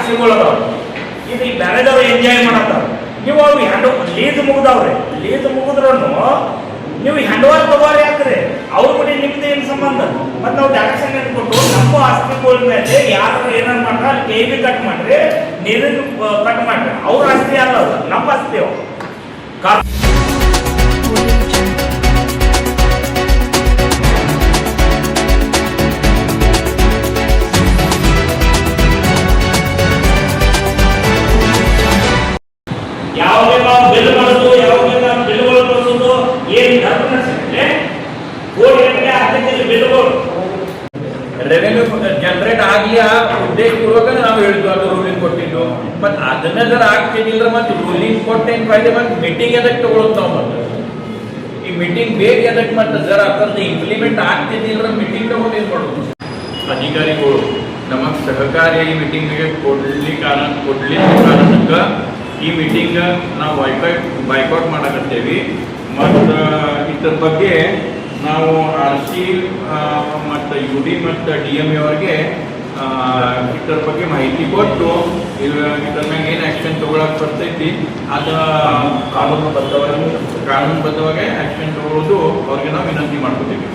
ಆಸ್ತಿಗಳದಾವ, ಇದು ಈ ಬೇರೆದವ್ರು ಎಂಜಾಯ್ ಮಾಡತ್ತಾರ. ನೀವು ಅವು ಲೀಸ್ ಮುಗಿದವ್ರಿ, ಲೀಸ್ ಮುಗಿದ್ರೂ ನೀವು ಹ್ಯಾಂಡ್ವಾರ್ ತಗೋರಿ ಹಾಕ್ರಿ, ಅವ್ರ ಕೂಡ ನಿಮ್ದು ಏನು ಸಂಬಂಧ? ಮತ್ತು ನಾವು ಡೈರೆಕ್ಷನ್ ಕೊಟ್ಟು ನಮ್ಮ ಆಸ್ತಿಗಳ ಮೇಲೆ ಯಾರು ಏನಾರು ಮಾಡ್ತಾರೆ ಅಲ್ಲಿ KV ಕಟ್ ಮಾಡ್ರಿ, ನೀರಿನ ಕಟ್ ಮಾಡ್ರಿ. ಅವ್ರ ಆಸ್ತಿ ಅಲ್ಲ, ಅದು ನಮ್ಮ ಆಸ್ತಿ. ಅವು ಯಾವುದೇ ನಾವು ಬಿಲ್ ಮಾಡೋದು, ಯಾವುದೇ ನಾವು ಬಿಲ್ಗಳು ಬಳಸೋದು ಏನು ಧರ್ಮ ನಡೆಸಿದ್ರೆ ಕೋಟಿಗಟ್ಟಲೆ ಆಗ್ತೈತಿ ಬಿಲ್ಗಳು. ರೆವೆನ್ಯೂ ಜನರೇಟ್ ಆಗಲಿ ಆ ಉದ್ದೇಶಪೂರ್ವಕ ನಾವು ಹೇಳಿದ್ವಿ, ಅದು ರೂಲಿಂಗ್ ಕೊಟ್ಟಿದ್ದು. ಮತ್ತು ಅದನ್ನ ಜರ ಆಗ್ತಿದ್ದಿಲ್ಲ, ಮತ್ತು ರೂಲಿಂಗ್ ಕೊಟ್ಟೇನು ಫಾಯ್ದೆ, ಮತ್ತು ಮೀಟಿಂಗ್ ಎದಕ್ಕೆ ತಗೊಳ್ಳೋದು ನಾವು? ಮತ್ತು ಈ ಮೀಟಿಂಗ್ ಬೇಗ ಎದಕ್ಕೆ ಮತ್ತೆ ಜರ ಅದ್ರ ಇಂಪ್ಲಿಮೆಂಟ್ ಆಗ್ತಿದ್ದಿಲ್ಲ, ಮೀಟಿಂಗ್ ತಗೊಂಡು ಏನು ಮಾಡೋದು? ಅಧಿಕಾರಿಗಳು ನಮಗೆ ಸಹಕಾರಿಯಾಗಿ ಮೀಟಿಂಗಿಗೆ ಕೊಡ್ಲಿಕ್ಕೆ ಕಾರಣಕ್ಕೆ ಈ ಮೀಟಿಂಗ್ ನಾವು ಬೈಕೌಟ್ ಮಾಡಕತ್ತೇವೆ. ಮತ್ತು ಇದ್ರ ಬಗ್ಗೆ ನಾವು RC ಮತ್ತು UD ಮತ್ತು DMA ಅವ್ರಿಗೆ ಇದ್ರ ಬಗ್ಗೆ ಮಾಹಿತಿ ಕೊಟ್ಟು ಇದ್ರ ಮ್ಯಾಗ ಏನು ಆ್ಯಕ್ಷನ್ ತೊಗೊಳಕ್ಕೆ ಬರ್ತೈತಿ ಅದು ಕಾನೂನುಬದ್ಧವಾಗಿ ಆ್ಯಕ್ಷನ್ ತೊಗೊಳ್ಳೋದು ಅವ್ರಿಗೆ ನಾವು ವಿನಂತಿ ಮಾಡ್ಕೋತೀವಿ.